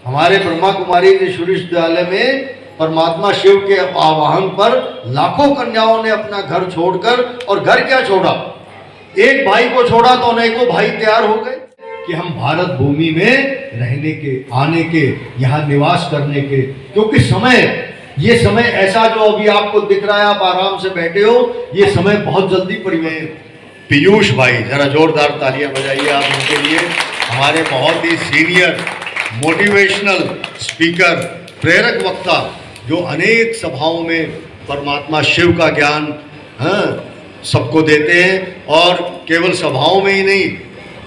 हमारे ब्रह्मा कुमारी ईश्वरी विश्वविद्यालय में परमात्मा शिव के आवाहन पर लाखों कन्याओं ने अपना घर छोड़कर, और घर क्या छोड़ा, एक भाई को छोड़ा तो अनेकों भाई तैयार हो गए कि हम भारत भूमि में रहने के, आने के, यहाँ निवास करने के। क्योंकि समय, ये समय ऐसा जो अभी आपको दिख रहा है, आप आराम से बैठे हो, ये समय बहुत जल्दी परिवर्तन। पीयूष भाई, जरा जोरदार तालियां बजाइए आप उनके लिए। हमारे बहुत ही सीनियर मोटिवेशनल स्पीकर, प्रेरक वक्ता, जो अनेक सभाओं में परमात्मा शिव का ज्ञान सबको देते हैं। और केवल सभाओं में ही नहीं,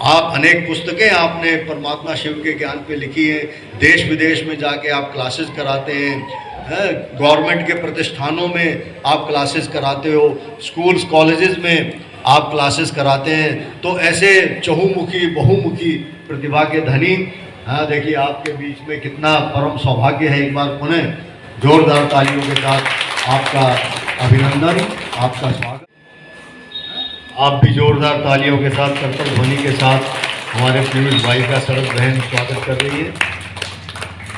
आप अनेक पुस्तकें आपने परमात्मा शिव के ज्ञान पे लिखी हैं। देश विदेश में जाके आप क्लासेस कराते हैं, गवर्नमेंट के प्रतिष्ठानों में आप क्लासेस कराते हो, स्कूल्स कॉलेजेस में आप क्लासेस कराते हैं। तो ऐसे चहुमुखी बहुमुखी प्रतिभा के धनी, देखिए आपके बीच में कितना परम सौभाग्य है। एक बार पुनः जोरदार तालियों के साथ आपका अभिनंदन, आपका स्वागत। आप भी जोरदार तालियों के साथ, कर्तव्य ध्वनि के साथ हमारे पीयूष भाई का सरस बहन स्वागत कर रही है।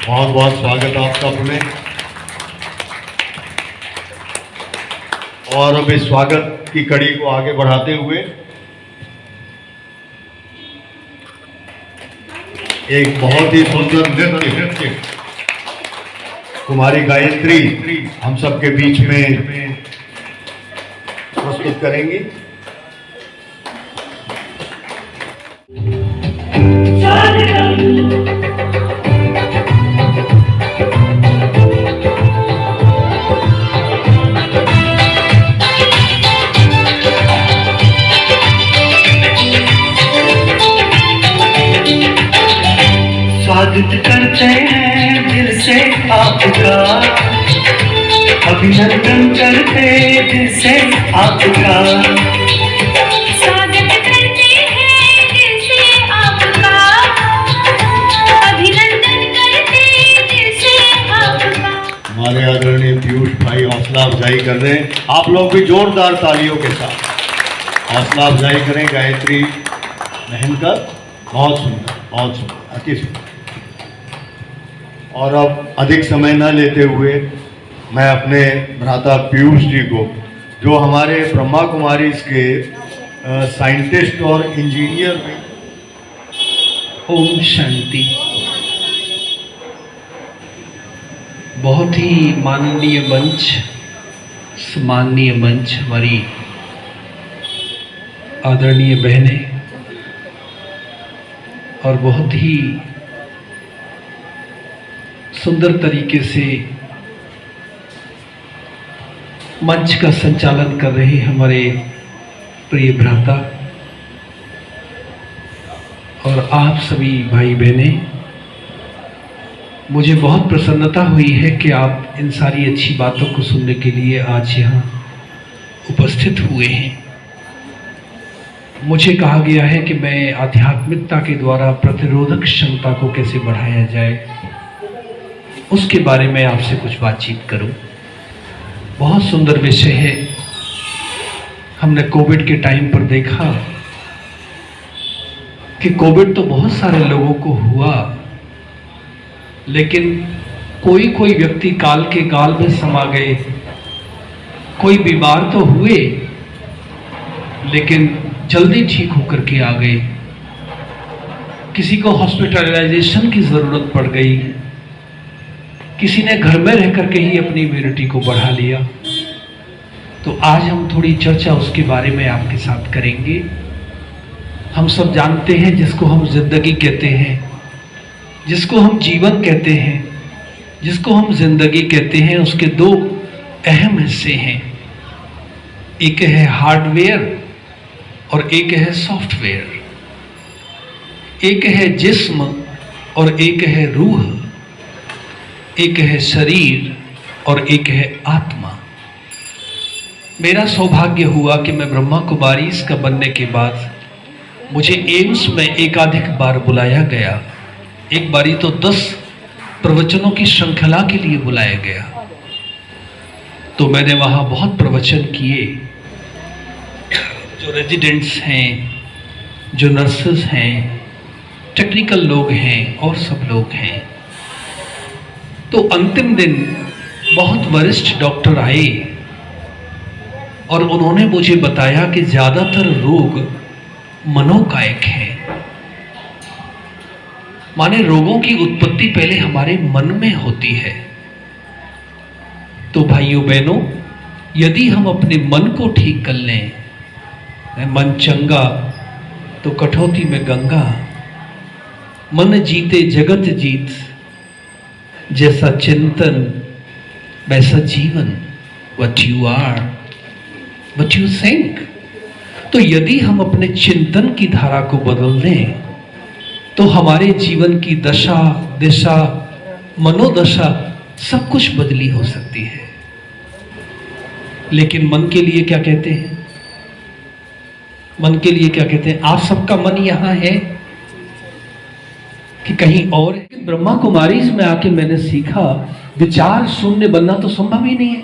बहुत बहुत स्वागत आपका पुनः। और अब इस स्वागत की कड़ी को आगे बढ़ाते हुए एक बहुत ही सुंदर नृत्य कुमारी गायत्री हम सबके बीच में प्रस्तुत करेंगी। स्वागत करते हैं दिल से आपका, अभिनंदन करते दिल से आपका। स्वागत करते हैं दिल से आपका, अभिनंदन करते दिल से आपका। हमारे आदरणीय पीयूष भाई हौसला अफजाई कर रहे हैं। आप लोग भी जोरदार तालियों के साथ हौसला अफजाई करें गायत्री बहन का। बहुत सुंदर, बहुत सुंदर, अति सुंदर। और अब अधिक समय न लेते हुए मैं अपने भ्राता पीयूष जी को, जो हमारे ब्रह्मा कुमारीज के साइंटिस्ट और इंजीनियर में। ओम शांति। बहुत ही माननीय मंच, सम्माननीय मंच, हमारी आदरणीय बहनें, और बहुत ही सुंदर तरीके से मंच का संचालन कर रहे हमारे प्रिय भ्राता, और आप सभी भाई बहनें। मुझे बहुत प्रसन्नता हुई है कि आप इन सारी अच्छी बातों को सुनने के लिए आज यहाँ उपस्थित हुए हैं। मुझे कहा गया है कि मैं आध्यात्मिकता के द्वारा प्रतिरोधक क्षमता को कैसे बढ़ाया जाए, उसके बारे में आपसे कुछ बातचीत करूं। बहुत सुंदर विषय है। हमने कोविड के टाइम पर देखा कि कोविड तो बहुत सारे लोगों को हुआ, लेकिन कोई कोई व्यक्ति काल के काल में समा गए। कोई बीमार तो हुए लेकिन जल्दी ठीक होकर के आ गए। किसी को हॉस्पिटलाइजेशन की ज़रूरत पड़ गई, किसी ने घर में रह करके ही अपनी इम्यूनिटी को बढ़ा लिया। तो आज हम थोड़ी चर्चा उसके बारे में आपके साथ करेंगे। हम सब जानते हैं जिसको हम जिंदगी कहते हैं, जिसको हम जीवन कहते हैं, जिसको हम जिंदगी कहते हैं, उसके दो अहम हिस्से हैं। एक है हार्डवेयर और एक है सॉफ्टवेयर। एक है जिस्म और एक है रूह। एक है शरीर और एक है आत्मा। मेरा सौभाग्य हुआ कि मैं ब्रह्मा कुमारीज का बनने के बाद मुझे एम्स में एकाधिक बार बुलाया गया। एक बारी तो 10 प्रवचनों की श्रृंखला के लिए बुलाया गया। तो मैंने वहाँ बहुत प्रवचन किए। जो रेजिडेंट्स हैं, जो नर्सेस हैं, टेक्निकल लोग हैं और सब लोग हैं, तो अंतिम दिन बहुत वरिष्ठ डॉक्टर आए और उन्होंने मुझे बताया कि ज्यादातर रोग मनोकायिक हैं। माने रोगों की उत्पत्ति पहले हमारे मन में होती है। तो भाइयों बहनों, यदि हम अपने मन को ठीक कर लें, मन चंगा तो कठौती में गंगा, मन जीते जगत जीत, जैसा चिंतन वैसा जीवन, what you are, what you think। तो यदि हम अपने चिंतन की धारा को बदल दें तो हमारे जीवन की दशा, दिशा, मनोदशा सब कुछ बदली हो सकती है। लेकिन मन के लिए क्या कहते हैं? मन के लिए क्या कहते हैं? आप सबका मन यहां है कि कहीं और है? ब्रह्मा कुमारी में आके मैंने सीखा विचार शून्य बनना तो संभव ही नहीं है,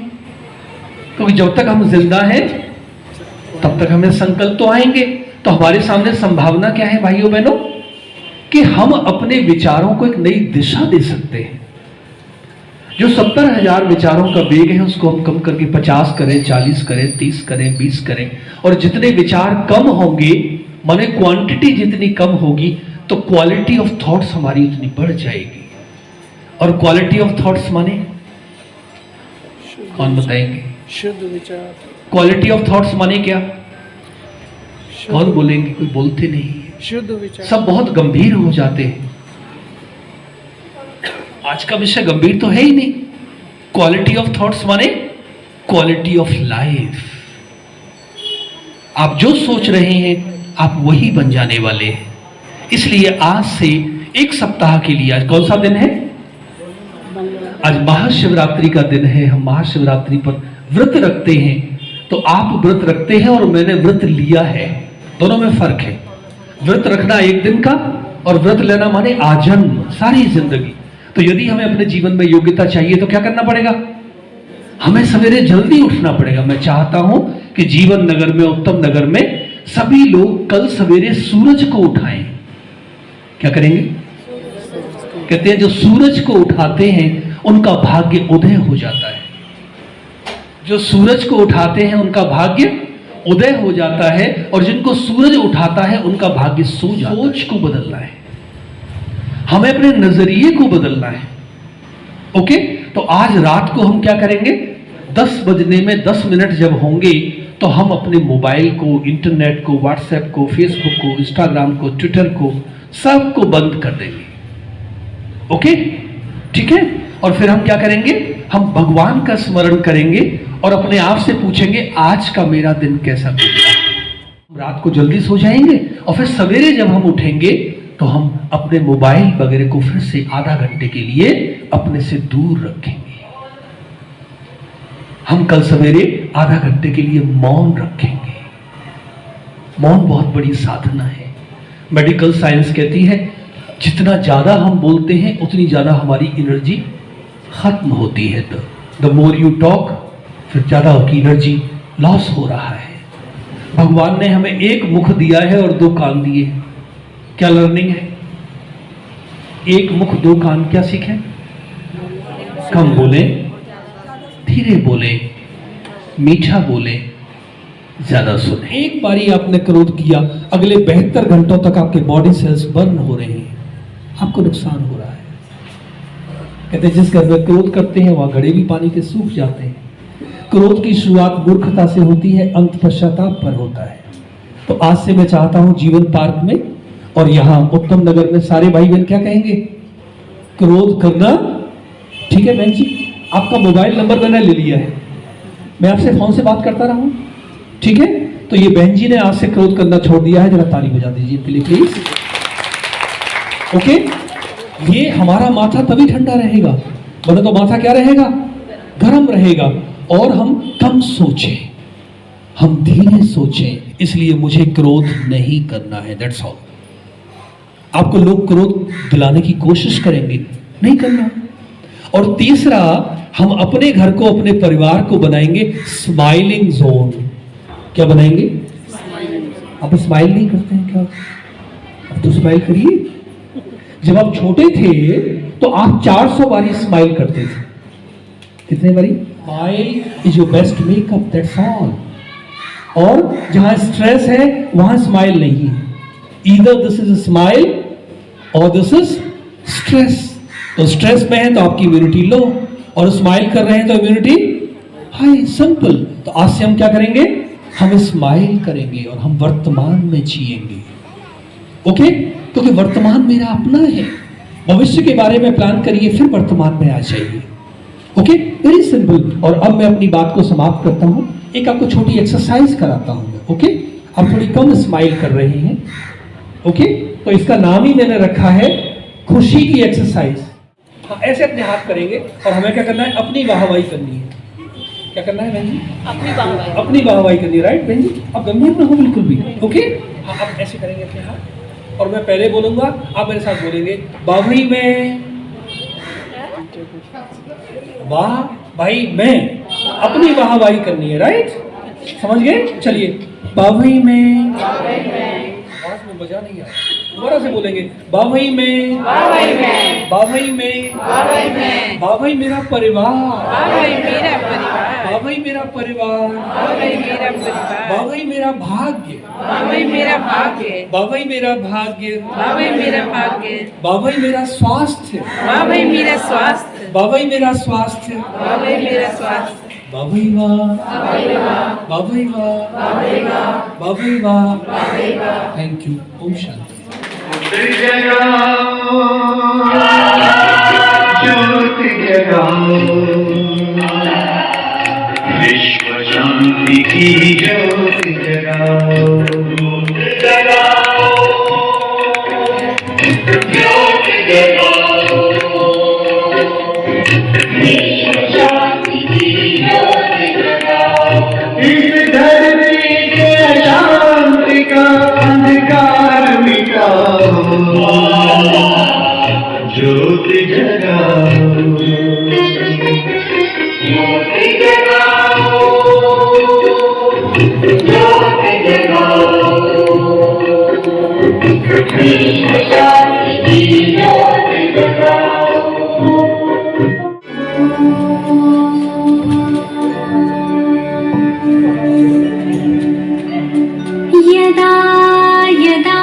क्योंकि जब तक हम जिंदा हैं तब तक हमें संकल्प तो आएंगे। तो हमारे सामने संभावना क्या है भाइयों बहनों, कि हम अपने विचारों को एक नई दिशा दे सकते हैं। जो 70,000 विचारों का वेग है उसको हम कम करके 50 करें, 40 करें, 30 करें, 20 करें, और जितने विचार कम होंगे, माने क्वांटिटी जितनी कम होगी, तो क्वालिटी ऑफ थॉट्स हमारी उतनी बढ़ जाएगी। और क्वालिटी ऑफ थॉट्स माने कौन बताएंगे? शुद्ध विचार। क्वालिटी ऑफ थॉट्स माने क्या? कौन बोलेंगे? कोई बोलते नहीं, शुद्ध विचार। सब बहुत गंभीर हो जाते हैं। आज का विषय गंभीर तो है ही नहीं। क्वालिटी ऑफ थॉट्स माने क्वालिटी ऑफ लाइफ। आप जो सोच रहे हैं आप वही बन जाने वाले हैं। इसलिए आज से एक सप्ताह के लिए, आज कौन सा दिन है? आज महाशिवरात्रि का दिन है। हम महाशिवरात्रि पर व्रत रखते हैं। तो आप व्रत रखते हैं और मैंने व्रत लिया है, दोनों में फर्क है। व्रत रखना एक दिन का और व्रत लेना माने आजन्म, सारी जिंदगी। तो यदि हमें अपने जीवन में योग्यता चाहिए तो क्या करना पड़ेगा? हमें सवेरे जल्दी उठना पड़ेगा। मैं चाहता हूं कि जीवन नगर में, उत्तम नगर में सभी लोग कल सवेरे सूरज को उठाएं। क्या करेंगे? कहते हैं जो सूरज को उठाते हैं उनका भाग्य उदय हो जाता है। जो सूरज को उठाते हैं उनका भाग्य उदय हो जाता है, और जिनको सूरज उठाता है उनका भाग्य सो जाता है। सोच को बदलना है, हमें अपने नजरिए को बदलना है। ओके, तो आज रात को हम क्या करेंगे? 10 बजने में 10 मिनट जब होंगे तो हम अपने मोबाइल को, इंटरनेट को, व्हाट्सएप को, फेसबुक को, इंस्टाग्राम को, ट्विटर को, सबको बंद कर देंगे। ओके, ठीक है। और फिर हम क्या करेंगे? हम भगवान का स्मरण करेंगे और अपने आप से पूछेंगे आज का मेरा दिन कैसा गुजरा। हम रात को जल्दी सो जाएंगे और फिर सवेरे जब हम उठेंगे तो हम अपने मोबाइल वगैरह को फिर से आधा घंटे के लिए अपने से दूर रखेंगे। हम कल सवेरे आधा घंटे के लिए मौन रखेंगे। मौन बहुत बड़ी साधना है। मेडिकल साइंस कहती है जितना ज्यादा हम बोलते हैं उतनी ज्यादा हमारी एनर्जी खत्म होती है। द मोर यू टॉक, फिर ज्यादा की एनर्जी लॉस हो रहा है। भगवान ने हमें एक मुख दिया है और 2 कान दिए। क्या लर्निंग है? एक मुख 2 कान, क्या सीखें? कम बोले, धीरे बोले, मीठा बोले, ज्यादा सुने। एक बारी आपने क्रोध किया, अगले 72 घंटों तक आपके बॉडी सेल्स बर्न हो रहे हैं, आपको नुकसान हो रहा है। कहते हैं जिस घर में क्रोध करते हैं वहां घड़े भी पानी के सूख जाते हैं। क्रोध की शुरुआत मूर्खता से होती है, अंत पश्चाताप पर होता है। तो आज से मैं चाहता हूं जीवन पार्क में और यहां उत्तम नगर में सारे भाई बहन क्या कहेंगे? क्रोध करना, ठीक है बहन जी, आपका मोबाइल नंबर मैंने ले लिया है, मैं आपसे फोन से बात करता रहूं, ठीक है। तो ये बहन जी ने आज से क्रोध करना छोड़ दिया है, जरा ताली बजा दीजिए इनके लिए प्लीज। ओके, ये हमारा माथा तभी ठंडा रहेगा, वरना तो माथा क्या रहेगा? गर्म रहेगा। और हम कम सोचें, हम धीरे सोचें। इसलिए मुझे क्रोध नहीं करना है, दैट्स ऑल। आपको लोग क्रोध दिलाने की कोशिश करेंगे, नहीं करना। और तीसरा, हम अपने घर को, अपने परिवार को बनाएंगे स्माइलिंग जोन। क्या बनाएंगे? आप स्माइल नहीं करते हैं क्या? अब तो स्माइल करिए। जब आप छोटे थे तो आप 400 बारी स्माइल करते थे। कितने बारी? Smile is your best makeup, that's all. और जहां स्ट्रेस है वहां स्माइल नहीं है। ईदर दिस इज स्माइल और दिस इज स्ट्रेस। तो स्ट्रेस में है तो आपकी इम्यूनिटी लो, और स्माइल कर रहे हैं तो इम्यूनिटी हाई। सिंपल। तो आज से हम क्या करेंगे? हम स्माइल करेंगे और हम वर्तमान में जिएंगे। ओके? क्योंकि वर्तमान मेरा अपना है। भविष्य के बारे में प्लान करिए, फिर वर्तमान में आ जाइए। ओके? Very simple. और अब मैं अपनी बात को समाप्त करता हूं। एक आपको छोटी एक्सरसाइज कराता हूं मैं। ओके? आप थोड़ी कम स्माइल कर रहे हैं। ओके? तो इसका नाम ही मैंने रखा है खुशी की एक्सरसाइज। हाँ, ऐसे अपने हाथ करेंगे और हमें क्या करना है? अपनी वाहवाही करनी है। क्या करना है बहन जी? अपनी वाहवाही करनी है। राइट बहन जी? आप गंभीर ना हो बिल्कुल भी। ओके? हाँ, आप ऐसे करेंगे अपने हाथ, और मैं पहले बोलूंगा, आप मेरे साथ बोलेंगे। बावई में, वाह भाई मैं, अपनी वाहवाही करनी है। राइट? समझ गए? चलिए, बावई में, आवाज में मजा नहीं आया, दोबारा से बोलेंगे। बावई में, बावई में, बावई में, बावई में, बावई मेरा परिवार, बावई मेरा परिवार, बावई मेरा परिवार, बावई मेरा परिवार, बावई मेरा भाग्य, बावई मेरा भाग्य, बावई मेरा भाग्य, बावई मेरा भाग्य, बावई मेरा स्वास्थ्य, बावई मेरा स्वास्थ्य, बावई मेरा स्वास्थ्य, बावई मेरा स्वास्थ्य, बावई वाह, बावई वाह, बावई वाह, बावई वाह। Thank you. ओम शांति। ज्योति जगाओ, विश्व शांति की ज्योति जगाओ, जगाओ, ज्योति जगाओ, विश्व शांति की ज्योति जगाओ। इस धरती के अशांति का अंधकार मिटाओ, ज्योति जगाओ, ज्योति जगाओ, ज्योति जगाओ, विश्व शांति की ज्योति जगाओ। यदा यदा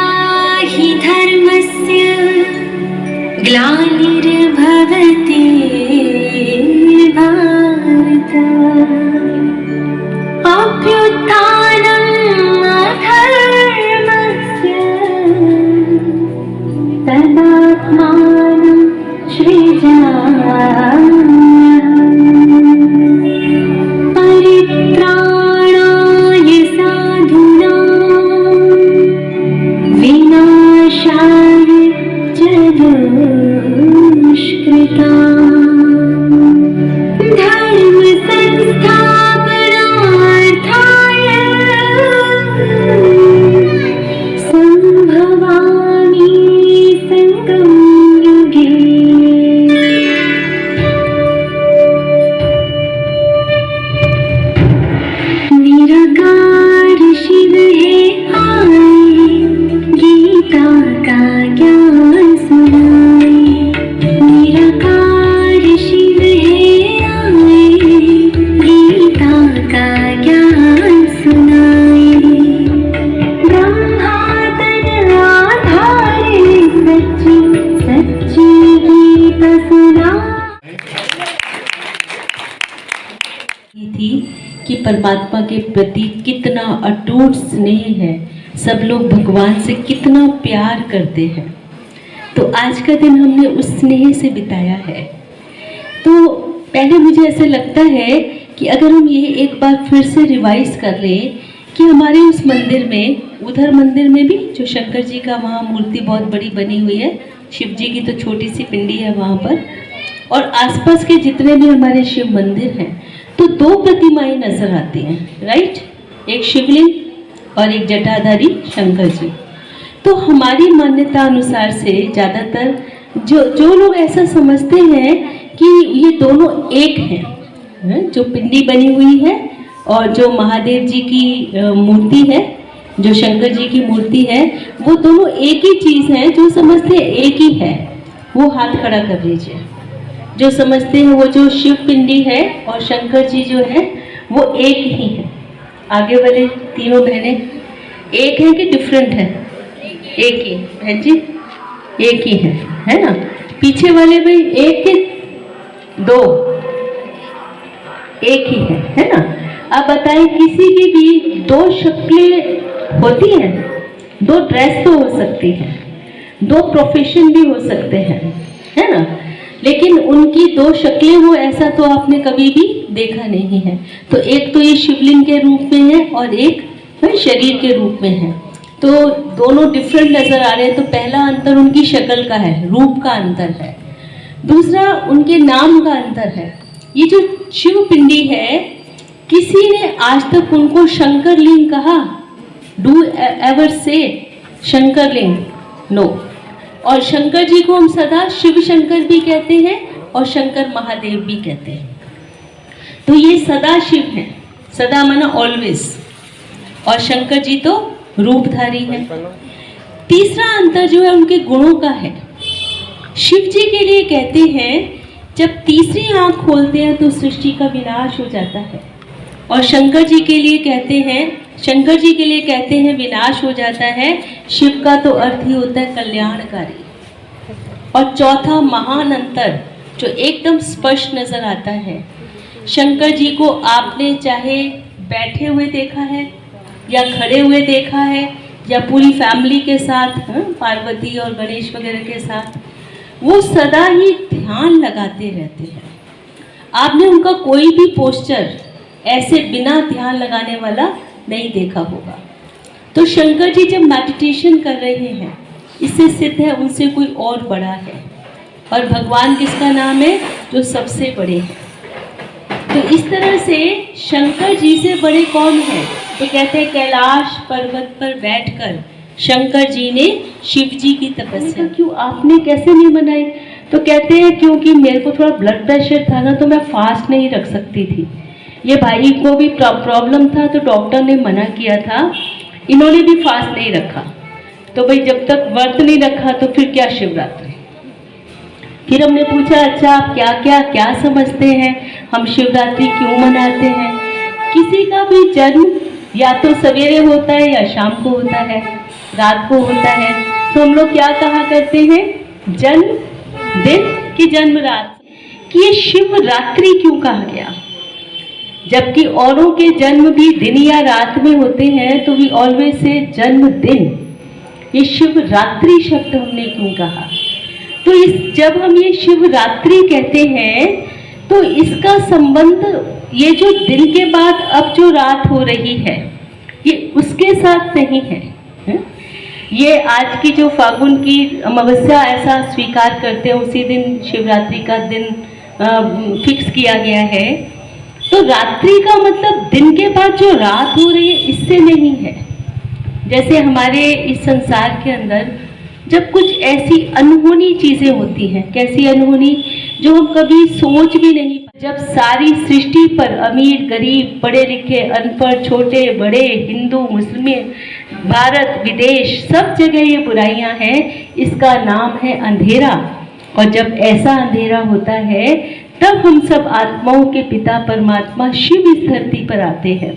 हि धर्मस्य ग्लानिर्भवति भारत, अभ्युत्थानम् अधर्मस्य तदात्मानं सृजाम्यहम्। परित्राणाय साधूनां विनाशाय च दुष्कृताम्, धर्म संस्थापनार्थाय संभवामि संगम युगे। निराकार शिव है आए, गीता का ज्ञान सुनाए। निराकार शिव है आए, गीता का ज्ञान सुनाए। ब्रह्मा तन आधारे सच्ची सच्ची गीता सुनाए। थी कि परमात्मा के प्रति कितना अटूट स्नेह है, सब लोग भगवान से कितना प्यार करते हैं। तो आज का दिन हमने उस स्नेह से बिताया है। तो पहले मुझे ऐसे लगता है कि अगर हम ये एक बार फिर से रिवाइज कर लें कि हमारे उस मंदिर में, उधर मंदिर में भी जो शंकर जी का वहाँ मूर्ति बहुत बड़ी बनी हुई है, शिव जी की तो छोटी सी पिंडी है वहाँ पर, और आसपास के जितने भी हमारे शिव मंदिर हैं, तो दो प्रतिमाएं नजर आती हैं। राइट? एक शिवलिंग और एक जटाधारी शंकर जी। तो हमारी मान्यता अनुसार से ज़्यादातर जो लोग ऐसा समझते हैं कि ये दोनों एक हैं, जो पिंडी बनी हुई है और जो महादेव जी की मूर्ति है, जो शंकर जी की मूर्ति है, वो दोनों एक ही चीज़ है, जो समझते हैं एक ही है, वो हाथ खड़ा कर लीजिए। जो समझते हैं वो जो शिव पिंडी है और शंकर जी जो है वो एक ही है। आगे वाले तीनों बहनें एक है कि डिफरेंट है? एक ही बहन जी, एक ही है ना? पीछे वाले भाई एक के दो? एक ही है ना? अब बताइए, किसी की भी दो शक्लें होती हैं? दो ड्रेस तो हो सकती है, दो प्रोफेशन भी हो सकते हैं, है ना? लेकिन उनकी दो शक्लें हो ऐसा तो आपने कभी भी देखा नहीं है। तो एक तो ये शिवलिंग के रूप में है और एक शरीर के रूप में है, तो दोनों डिफरेंट नजर आ रहे हैं। तो पहला अंतर उनकी शक्ल का है, रूप का अंतर है। दूसरा उनके नाम का अंतर है। ये जो शिव पिंडी है, किसी ने आज तक उनको शंकरलिंग कहा? डू एवर से शंकरलिंग? नो। और शंकर जी को हम सदा शिव शंकर भी कहते हैं और शंकर महादेव भी कहते हैं। तो ये सदा शिव हैं, सदा माना ऑलवेज, और शंकर जी तो रूपधारी है। तीसरा अंतर जो है उनके गुणों का है। शिव जी के लिए कहते हैं जब तीसरी आंख खोलते हैं तो सृष्टि का विनाश हो जाता है, और शंकर जी के लिए कहते हैं विनाश हो जाता है। शिव का तो अर्थ ही होता है कल्याणकारी। और चौथा महान अंतर जो एकदम स्पष्ट नजर आता है, शंकर जी को आपने चाहे बैठे हुए देखा है या खड़े हुए देखा है या पूरी फैमिली के साथ, पार्वती और गणेश वगैरह के साथ, वो सदा ही ध्यान लगाते रहते हैं। आपने उनका कोई भी पोस्चर ऐसे बिना ध्यान लगाने वाला नहीं देखा होगा। तो शंकर जी जब मेडिटेशन कर रहे हैं, इससे सिद्ध है उनसे कोई और बड़ा है। और भगवान किसका नाम है? जो सबसे बड़े हैं। तो इस तरह से शंकर जी से बड़े कौन हैं? तो कहते हैं कैलाश पर्वत पर बैठकर शंकर जी ने शिव जी की तपस्या। क्यों आपने कैसे नहीं मनाई? तो कहते हैं क्योंकि मेरे को थोड़ा ब्लड प्रेशर था ना, तो मैं फास्ट नहीं रख सकती थी। ये भाई को भी प्रॉब्लम था तो डॉक्टर ने मना किया था, इन्होंने भी फास्ट नहीं रखा। तो भाई जब तक व्रत नहीं रखा तो फिर क्या शिवरात्रि? फिर हमने पूछा अच्छा आप क्या समझते हैं, हम शिवरात्रि क्यों मनाते हैं? किसी का भी जन्म या तो सवेरे होता है या शाम को होता है, रात को होता है, तो हम लोग क्या कहा करते हैं? जन्म दिन की जन्म रात। कि ये शिवरात्रि क्यों कहा गया? जबकि औरों के जन्म भी दिन या रात में होते हैं, तो वी ऑलवेज से जन्मदिन। ये शिवरात्रि शब्द हमने क्यों कहा? तो जब हम ये शिवरात्रि कहते हैं तो इसका संबंध ये जो दिन के बाद अब जो रात हो रही है ये उसके साथ नहीं है। ये आज की जो फागुन की अमावस्या ऐसा स्वीकार करते हैं, उसी दिन शिवरात्रि का दिन फिक्स किया गया है। तो रात्रि का मतलब दिन के बाद जो रात हो रही है इससे नहीं है। जैसे हमारे इस संसार के अंदर जब कुछ ऐसी अनहोनी चीजें होती हैं, कैसी अनहोनी, जो हम कभी सोच भी नहीं, जब सारी सृष्टि पर अमीर गरीब पढ़े लिखे अनपढ़ छोटे बड़े हिंदू मुस्लिम भारत विदेश सब जगह ये बुराइयां हैं, इसका नाम है अंधेरा। और जब ऐसा अंधेरा होता है तब हम सब आत्माओं के पिता परमात्मा शिव इस धरती पर आते हैं।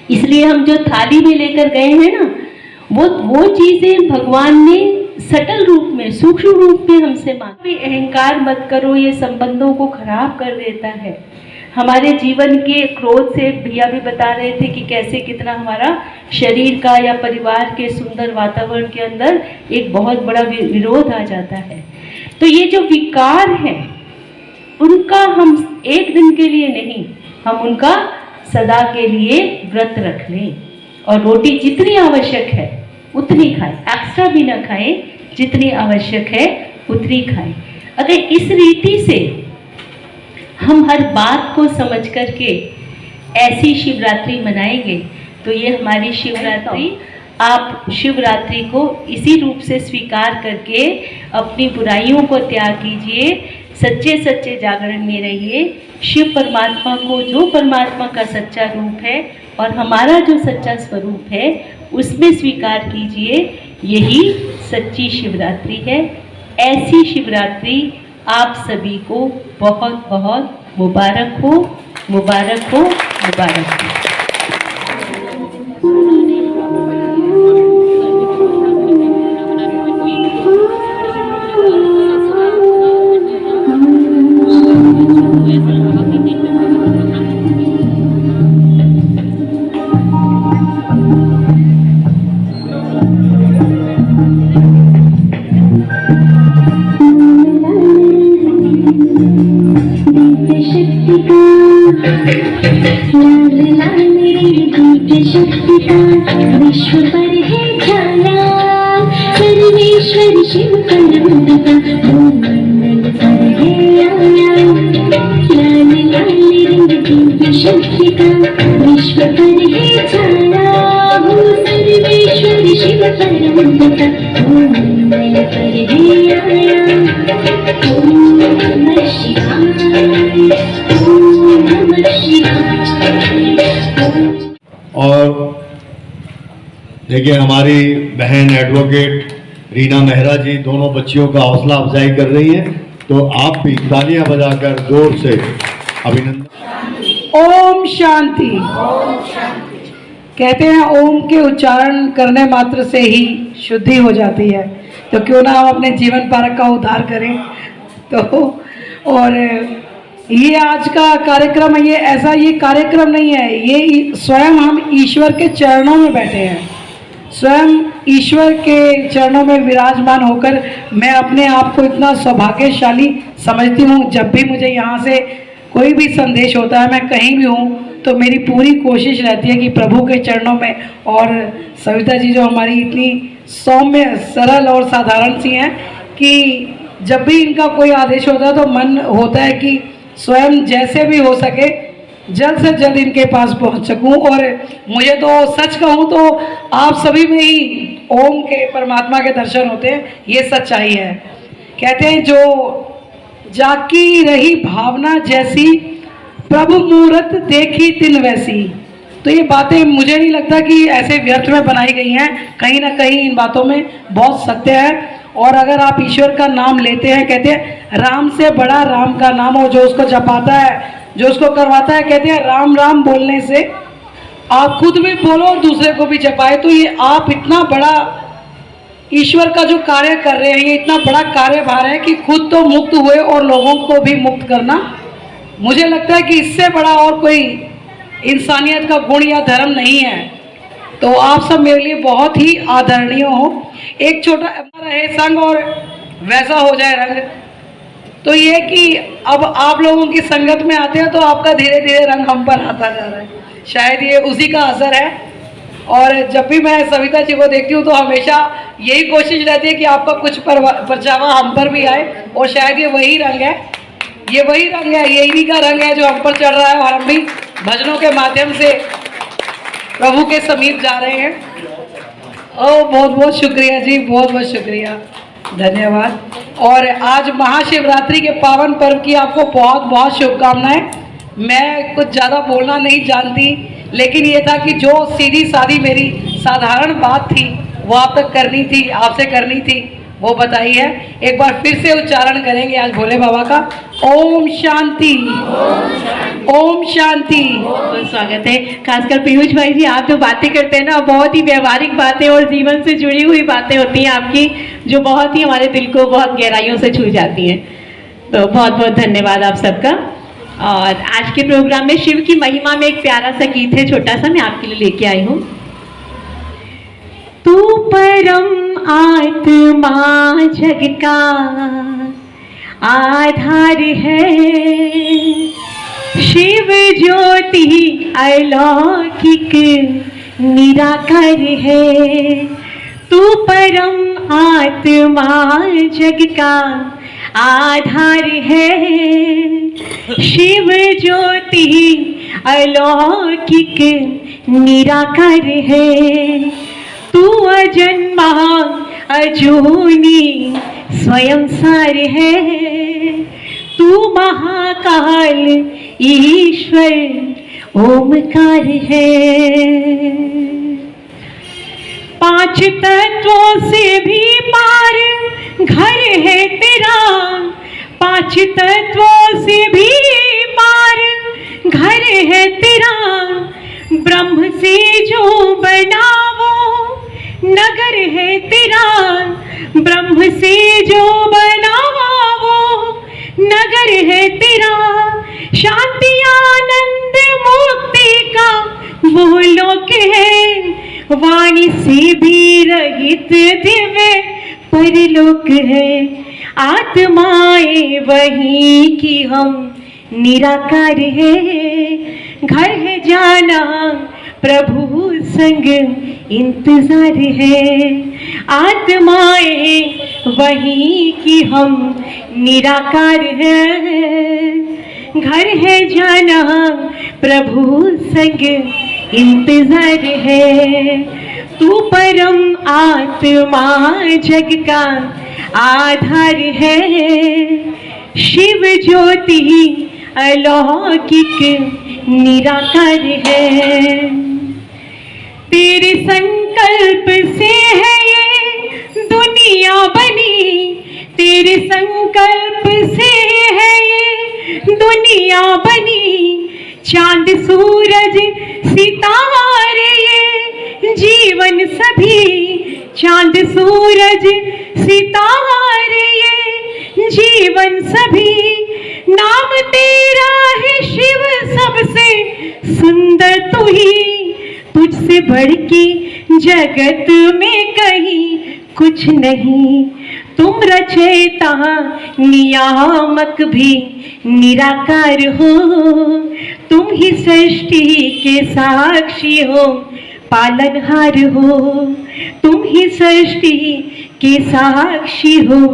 इसलिए हम जो थाली में लेकर गए हैं ना, वो चीजें भगवान ने सटल रूप में सूक्ष्म रूप में हमसे मांगी। अहंकार मत करो, ये संबंधों को खराब कर देता है। हमारे जीवन के क्रोध से भैया भी बता रहे थे कि कैसे कितना हमारा शरीर का या परिवार के सुंदर वातावरण के अंदर एक बहुत बड़ा विरोध आ जाता है। तो ये जो विकार है उनका हम एक दिन के लिए नहीं, हम उनका सदा के लिए व्रत रख लें और रोटी जितनी आवश्यक है उतनी खाएं, एक्स्ट्रा भी ना खाएं, जितनी आवश्यक है उतनी खाएं। अगर इस रीति से हम हर बात को समझ करके ऐसी शिवरात्रि मनाएंगे तो ये हमारी शिवरात्रि, आप शिवरात्रि को इसी रूप से स्वीकार करके अपनी बुराइयों को त्याग कीजिए, सच्चे सच्चे जागरण में रहिए। शिव परमात्मा को, जो परमात्मा का सच्चा रूप है और हमारा जो सच्चा स्वरूप है, उसमें स्वीकार कीजिए। यही सच्ची शिवरात्रि है। ऐसी शिवरात्रि आप सभी को बहुत बहुत मुबारक हो, मुबारक हो, मुबारक हो। विश्व पर है छाया सर्वेश्वर शिव परमपिता मंगल पर है आया लाल लाल रंग दिव्य शक्ति का विश्व पर है छाया सर्वेश्वर शिव परमपिता मंगल पर है आया ओम नमः शिवाय ओम नमः शिवाय। और देखिए हमारी बहन एडवोकेट रीना मेहरा जी दोनों बच्चियों का हौसला अफजाई कर रही हैं, तो आप भी तालियां बजाकर जोर से अभिनंदन। ओम शांति। कहते हैं ओम के उच्चारण करने मात्र से ही शुद्धि हो जाती है, तो क्यों ना हम अपने जीवन पारक का उद्धार करें। तो और ये आज का कार्यक्रम है, ये कार्यक्रम नहीं है, ये स्वयं हम ईश्वर के चरणों में बैठे हैं। स्वयं ईश्वर के चरणों में विराजमान होकर मैं अपने आप को इतना सौभाग्यशाली समझती हूँ। जब भी मुझे यहाँ से कोई भी संदेश होता है, मैं कहीं भी हूँ, तो मेरी पूरी कोशिश रहती है कि प्रभु के चरणों में, और सविता जी जो हमारी इतनी सौम्य सरल और साधारण सी हैं कि जब भी इनका कोई आदेश होता है तो मन होता है कि स्वयं जैसे भी हो सके जल्द से जल्द इनके पास पहुंच सकूं। और मुझे तो सच कहूं तो आप सभी में ही ओम के परमात्मा के दर्शन होते हैं, ये सच्चाई है। कहते हैं जो जाकी रही भावना जैसी प्रभु मूरत देखी तिन वैसी। तो ये बातें मुझे नहीं लगता कि ऐसे व्यर्थ में बनाई गई हैं, कहीं ना कहीं इन बातों में बहुत सत्य है। और अगर आप ईश्वर का नाम लेते हैं, कहते हैं राम से बड़ा राम का नाम, और जो उसको जपाता है, जो उसको करवाता है, कहते हैं राम राम बोलने से आप खुद भी बोलो और दूसरे को भी जपाए। तो ये आप इतना बड़ा ईश्वर का जो कार्य कर रहे हैं, ये इतना बड़ा कार्यभार है कि खुद तो मुक्त हुए और लोगों को भी मुक्त करना, मुझे लगता है कि इससे बड़ा और कोई इंसानियत का गुण या धर्म नहीं है। तो आप सब मेरे लिए बहुत ही आदरणीय हो। एक छोटा रहे संग और वैसा हो जाए रंग, तो ये कि अब आप लोगों की संगत में आते हैं तो आपका धीरे धीरे रंग हम पर आता जा रहा है, शायद ये उसी का असर है। और जब भी मैं सविता जी को देखती हूँ तो हमेशा यही कोशिश रहती है कि आपका कुछ परछावा हम पर भी आए, और शायद ये वही रंग है, ये वही रंग है, ये इन्हीं का रंग है जो हम पर चढ़ रहा है, और हम भी भजनों के माध्यम से प्रभु के समीप जा रहे हैं। बहुत बहुत शुक्रिया जी, बहुत बहुत शुक्रिया, धन्यवाद। और आज महाशिवरात्रि के पावन पर्व की आपको बहुत बहुत शुभकामनाएं। मैं कुछ ज़्यादा बोलना नहीं जानती, लेकिन ये था कि जो सीधी सादी मेरी साधारण बात थी वो आप तक करनी थी, आपसे करनी थी, वो बताई है। एक बार फिर से उच्चारण करेंगे आज भोले बाबा का। ओम शांति, ओम शांति। बहुत स्वागत है। खासकर पीयूष भाई जी, आप जो बातें करते हैं ना, बहुत ही व्यवहारिक बातें और जीवन से जुड़ी हुई बातें होती हैं आपकी, जो बहुत ही हमारे दिल को बहुत गहराइयों से छू जाती हैं। तो बहुत बहुत धन्यवाद आप सबका। और आज के प्रोग्राम में शिव की महिमा में एक प्यारा सा गीत है, छोटा सा, मैं आपके लिए लेके आई हूँ। तू परम आत्मा जग का आधार है, शिव ज्योति अलौकिक निराकार है। तू परम आत्मा जग का आधार है, शिव ज्योति अलौकिक निराकार है। तू अजन्मा अजूनी स्वयं सार है, तू महाकाल ईश्वर ओमकार है। पांच तत्वों से भी पार घर है तेरा, ब्रह्म से जो बनावा वो नगर है तेरा। शांति आनंद मुक्ति का वो लोक है, वाणी से भी रहित दिव्य परलोक है। आत्माएं वहीं की हम निराकार है, घर है जाना प्रभु संग इंतजार है। आत्माएं वहीं की हम निराकार है, घर है जाना प्रभु संग इंतजार है। तू परम आत्मा जग का आधार है, शिव ज्योति अलौकिक निराकार है। तेरे संकल्प से है ये दुनिया बनी, तेरे संकल्प से है ये दुनिया बनी। चांद सूरज सितारे ये जीवन सभी, चांद सूरज सितारे ये जीवन सभी। नाम तेरा है शिव सबसे सुंदर तू ही, तुझसे बढ़ के जगत में कहीं कुछ नहीं। तुम रचयिता नियामक भी निराकार हो, तुम ही सृष्टि के साक्षी हो पालनहार हो। तुम ही सृष्टि के साक्षी हो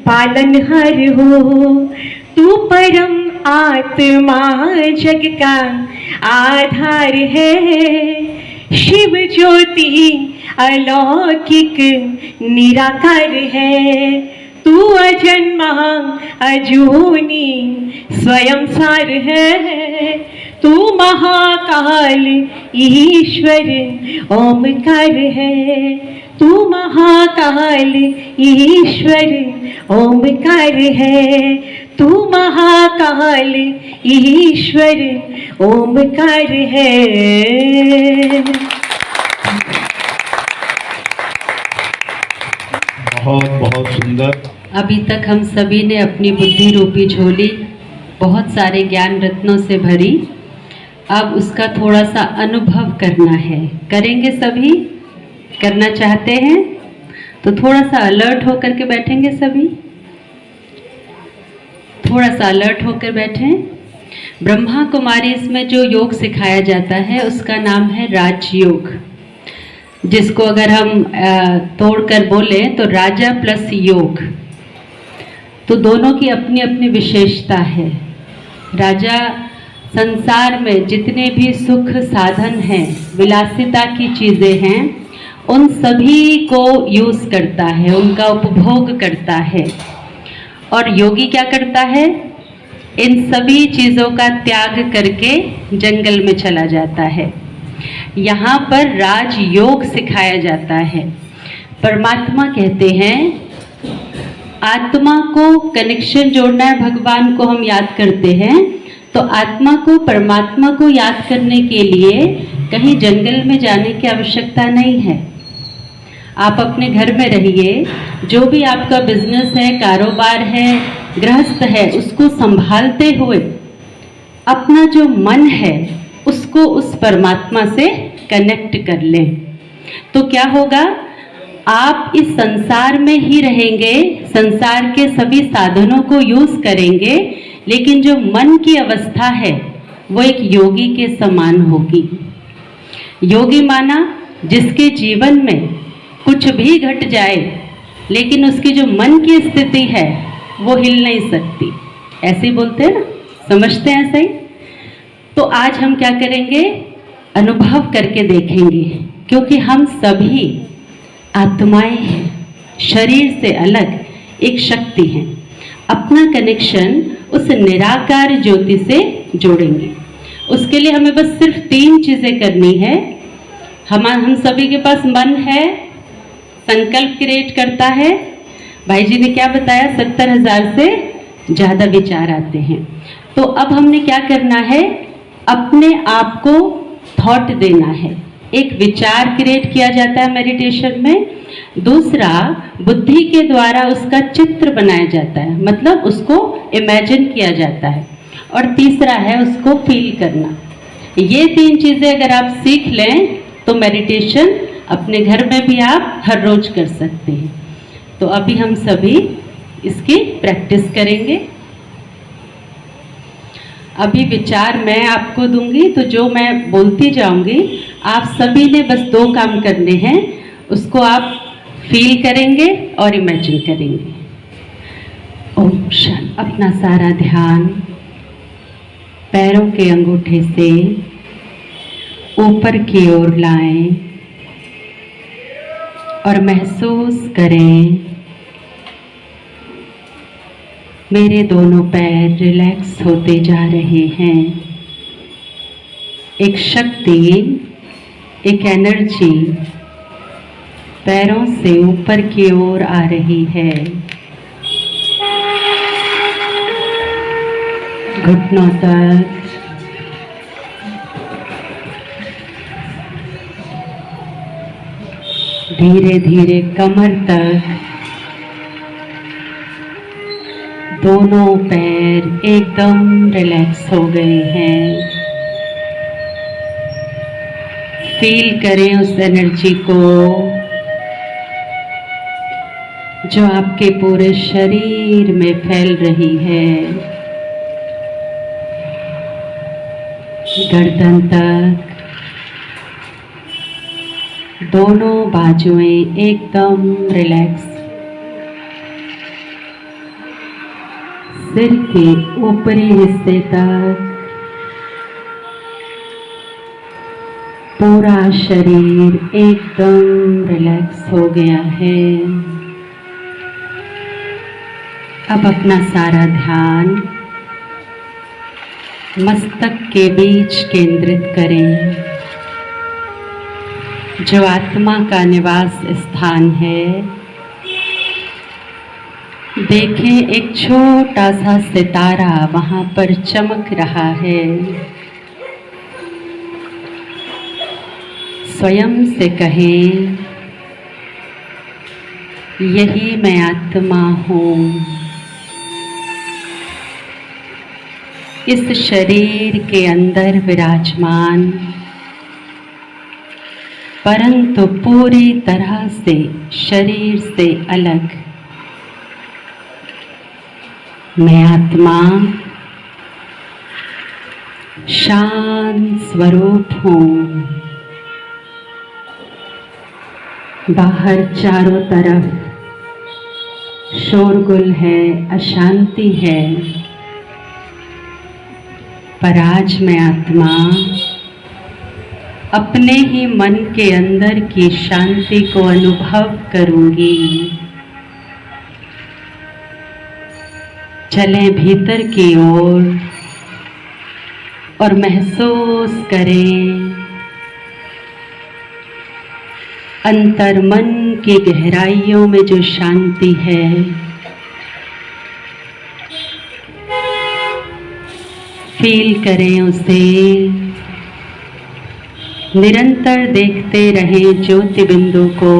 पालनहार हो। तू परम आत्मा जग का आधार है, शिव ज्योति अलौकिक निराकार है। तू अजन्मा अजूनी स्वयं सार है, तू महाकाल ईश्वर ओमकार है। तू महाकाल ईश्वर ओमकार है, तू महाकाल ईश्वर ओमकार है। बहुत बहुत सुंदर। अभी तक हम सभी ने अपनी बुद्धि रूपी झोली बहुत सारे ज्ञान रत्नों से भरी, अब उसका थोड़ा सा अनुभव करना है। करेंगे सभी? करना चाहते हैं तो थोड़ा सा अलर्ट होकर के बैठेंगे सभी, थोड़ा सा अलर्ट होकर बैठें। ब्रह्मा कुमारी इसमें जो योग सिखाया जाता है उसका नाम है राजयोग, जिसको अगर हम तोड़कर बोले तो राजा प्लस योग। तो दोनों की अपनी अपनी विशेषता है। राजा संसार में जितने भी सुख साधन हैं, विलासिता की चीज़ें हैं, उन सभी को यूज़ करता है, उनका उपभोग करता है। और योगी क्या करता है? इन सभी चीज़ों का त्याग करके जंगल में चला जाता है। यहाँ पर राजयोग सिखाया जाता है। परमात्मा कहते हैं आत्मा को कनेक्शन जोड़ना है, भगवान को हम याद करते हैं तो आत्मा को परमात्मा को याद करने के लिए कहीं जंगल में जाने की आवश्यकता नहीं है। आप अपने घर में रहिए, जो भी आपका बिजनेस है, कारोबार है, गृहस्थ है, उसको संभालते हुए अपना जो मन है उसको उस परमात्मा से कनेक्ट कर लें। तो क्या होगा? आप इस संसार में ही रहेंगे, संसार के सभी साधनों को यूज़ करेंगे, लेकिन जो मन की अवस्था है वो एक योगी के समान होगी। योगी माना जिसके जीवन में कुछ भी घट जाए लेकिन उसकी जो मन की स्थिति है वो हिल नहीं सकती। ऐसे ही बोलते हैं ना, समझते हैं ऐसे ही। तो आज हम क्या करेंगे? अनुभव करके देखेंगे, क्योंकि हम सभी आत्माएं हैं, शरीर से अलग एक शक्ति है। अपना कनेक्शन उस निराकार ज्योति से जोड़ेंगे। उसके लिए हमें बस सिर्फ 3 चीज़ें करनी है। हम सभी के पास मन है, संकल्प क्रिएट करता है। भाई जी ने क्या बताया? 70,000 से ज़्यादा विचार आते हैं। तो अब हमने क्या करना है? अपने आप को थॉट देना है, एक विचार क्रिएट किया जाता है मेडिटेशन में, दूसरा बुद्धि के द्वारा उसका चित्र बनाया जाता है, मतलब उसको इमेजिन किया जाता है, और तीसरा है उसको फील करना। ये 3 चीज़ें अगर आप सीख लें तो मेडिटेशन अपने घर में भी आप हर रोज कर सकते हैं। तो अभी हम सभी इसकी प्रैक्टिस करेंगे। अभी विचार मैं आपको दूंगी, तो जो मैं बोलती जाऊंगी आप सभी ने बस 2 काम करने हैं, उसको आप फील करेंगे और इमेजिन करेंगे। ओम शांति। अपना सारा ध्यान पैरों के अंगूठे से ऊपर की ओर लाएं और महसूस करें मेरे दोनों पैर रिलैक्स होते जा रहे हैं। एक शक्ति, एक एनर्जी पैरों से ऊपर की ओर आ रही है। घुटनों तक, धीरे धीरे कमर तक, दोनों पैर एकदम रिलैक्स हो गए हैं। फील करें उस एनर्जी को जो आपके पूरे शरीर में फैल रही है, गर्दन तक, दोनों बाजुएं एकदम रिलैक्स, सिर के ऊपरी हिस्से तक पूरा शरीर एकदम रिलैक्स हो गया है। अब अपना सारा ध्यान मस्तक के बीच केंद्रित करें, जो आत्मा का निवास स्थान है। देखें एक छोटा सा सितारा वहां पर चमक रहा है। स्वयं से कहें, यही मैं आत्मा हूँ। इस शरीर के अंदर विराजमान, परंतु पूरी तरह से शरीर से अलग मैं आत्मा शांत स्वरूप हूँ। बाहर चारों तरफ शोरगुल है, अशांति है, पर आज मैं आत्मा अपने ही मन के अंदर की शांति को अनुभव करूंगी। चलें भीतर की ओर और महसूस करें अंतर मन की गहराइयों में जो शांति है। फील करें उसे, निरंतर देखते रहें ज्योति बिंदु को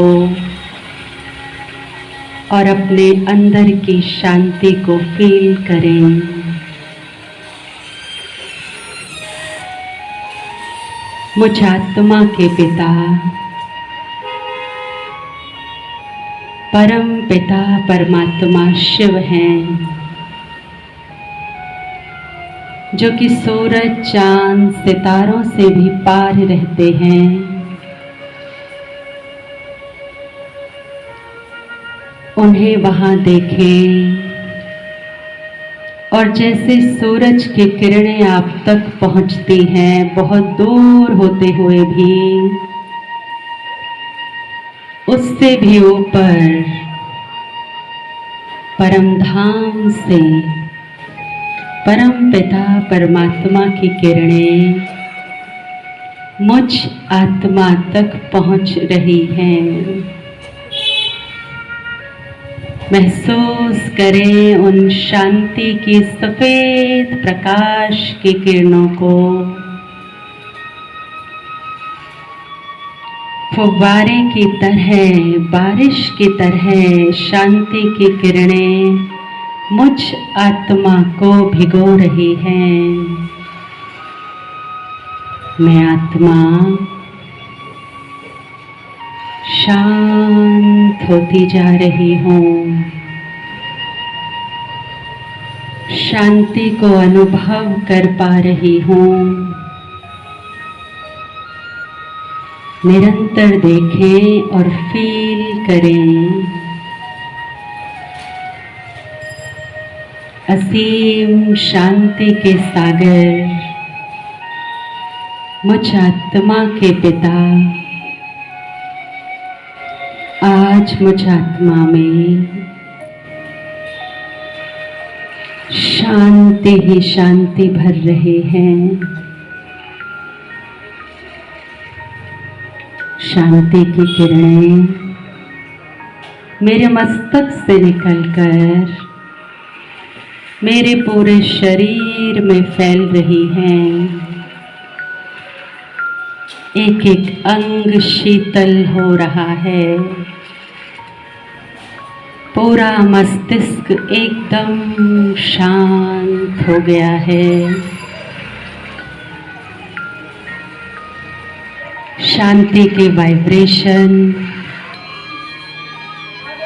और अपने अंदर की शांति को फील करें। मुझ आत्मा के पिता, परम पिता परमात्मा शिव हैं, जो कि सूरज चांद सितारों से भी पार रहते हैं। उन्हें वहां देखें और जैसे सूरज की किरणें आप तक पहुंचती हैं, बहुत दूर होते हुए भी, उससे भी ऊपर परम धाम से परम पिता परमात्मा की किरणें मुझ आत्मा तक पहुंच रही हैं। महसूस करें उन शांति की सफेद प्रकाश की किरणों को। फुव्वारे की तरह, बारिश की तरह शांति की किरणें मुझ आत्मा को भिगो रही हैं। मैं आत्मा शांत होती जा रही हूँ, शांति को अनुभव कर पा रही हूँ। निरंतर देखें और फील करें, असीम शांति के सागर मुझ आत्मा के पिता आज मुझ आत्मा में शांति ही शांति भर रहे हैं। शांति की किरणें मेरे मस्तक से निकलकर मेरे पूरे शरीर में फैल रही हैं। एक एक अंग शीतल हो रहा है, पूरा मस्तिष्क एकदम शांत हो गया है। शांति के वाइब्रेशन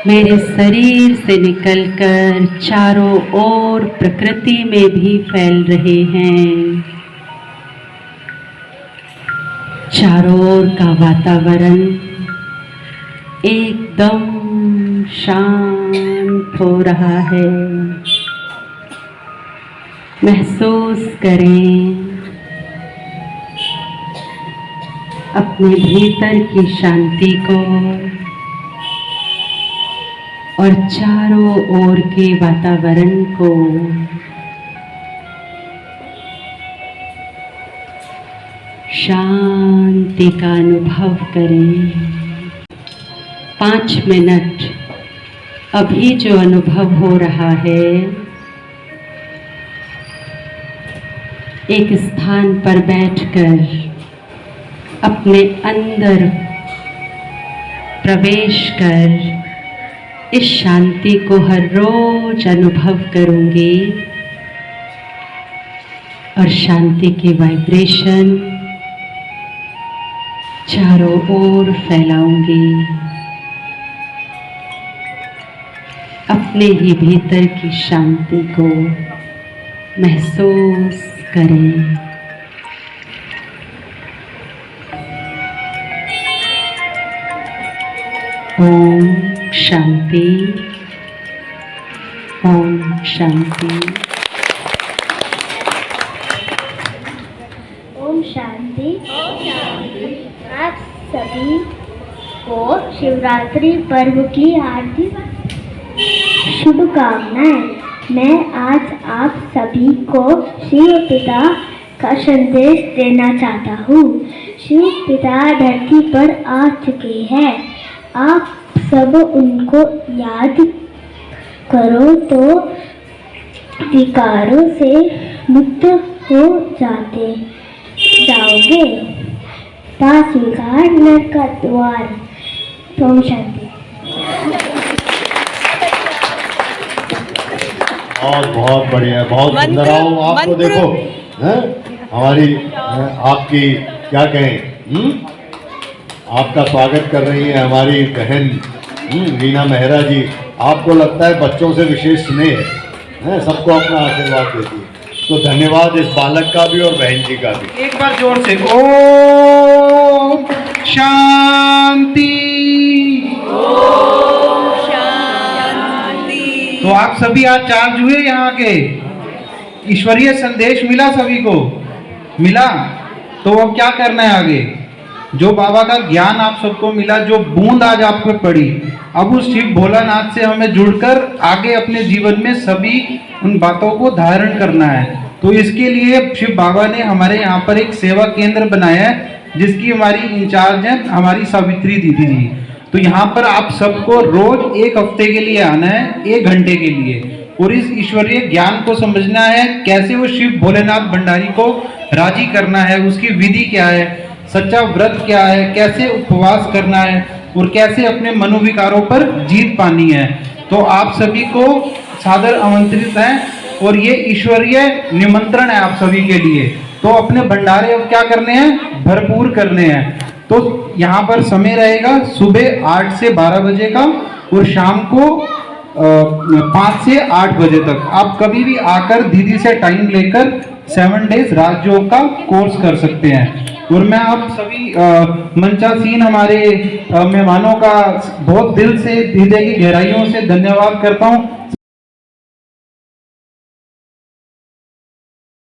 मेरे शरीर से निकलकर चारों ओर प्रकृति में भी फैल रहे हैं। चारों ओर का वातावरण एकदम शांत हो रहा है। महसूस करें अपने भीतर की शांति को और चारों ओर के वातावरण को। शांति का अनुभव करें। 5 मिनट अभी जो अनुभव हो रहा है, एक स्थान पर बैठकर अपने अंदर प्रवेश कर इस शांति को हर रोज अनुभव करूंगी और शांति के वाइब्रेशन चारों ओर फैलाऊंगी। अपने ही भीतर की शांति को महसूस करें। ओम शांति, ओम शांति। ओम शांति। आप सभी को शिवरात्रि पर्व की हार्दिक शुभकामनाएं। मैं आज आप सभी को शिव पिता का संदेश देना चाहता हूँ। शिव पिता धरती पर आ चुके हैं। आप सब उनको याद करो तो विकारों से मुक्त हो जाओगे। पास विकार नर का द्वार। ओम शांति। बहुत बढ़िया, बहुत सुंदर। आओ आपको देखो हैं हमारी आपकी क्या कहें, आपका स्वागत कर रही है हमारी बहन रीना मेहरा जी। आपको लगता है बच्चों से विशेष स्नेह है, सबको अपना आशीर्वाद देती है। तो धन्यवाद इस बालक का भी और बहन जी का भी। एक बार जोर से ओम शांति। तो आप सभी आज चार्ज हुए यहाँ के, ईश्वरीय संदेश मिला सभी को, मिला। तो अब क्या करना है आगे? जो बाबा का ज्ञान आप सबको मिला, जो बूंद आज आप पे पड़ी, अब उस शिव भोलानाथ से हमें जुड़कर आगे अपने जीवन में सभी उन बातों को धारण करना है। तो इसके लिए शिव बाबा ने हमारे यहाँ पर एक सेवा केंद्र बनाया है, जिसकी हमारी इंचार्ज है हमारी सावित्री दीदी जी। तो यहाँ पर आप सबको रोज 1 हफ्ते के लिए आना है, 1 घंटे के लिए, और इस ईश्वरीय ज्ञान को समझना है, कैसे वो शिव भोलेनाथ भंडारी को राजी करना है, उसकी विधि क्या है, सच्चा व्रत क्या है, कैसे उपवास करना है और कैसे अपने मनोविकारों पर जीत पानी है। तो आप सभी को सादर आमंत्रित हैं और ये ईश्वरीय निमंत्रण है आप सभी के लिए। तो अपने भंडारे अब क्या करने हैं, भरपूर करने हैं। तो यहाँ पर समय रहेगा सुबह 8 से 12 बजे का और शाम को 5 से 8 बजे तक। आप कभी भी आकर दीदी से टाइम लेकर 7 डेज राजयोग का कोर्स कर सकते हैं। और मैं आप सभी मंचासीन हमारे मेहमानों का बहुत दिल से, हृदय की गहराइयों से धन्यवाद करता हूँ।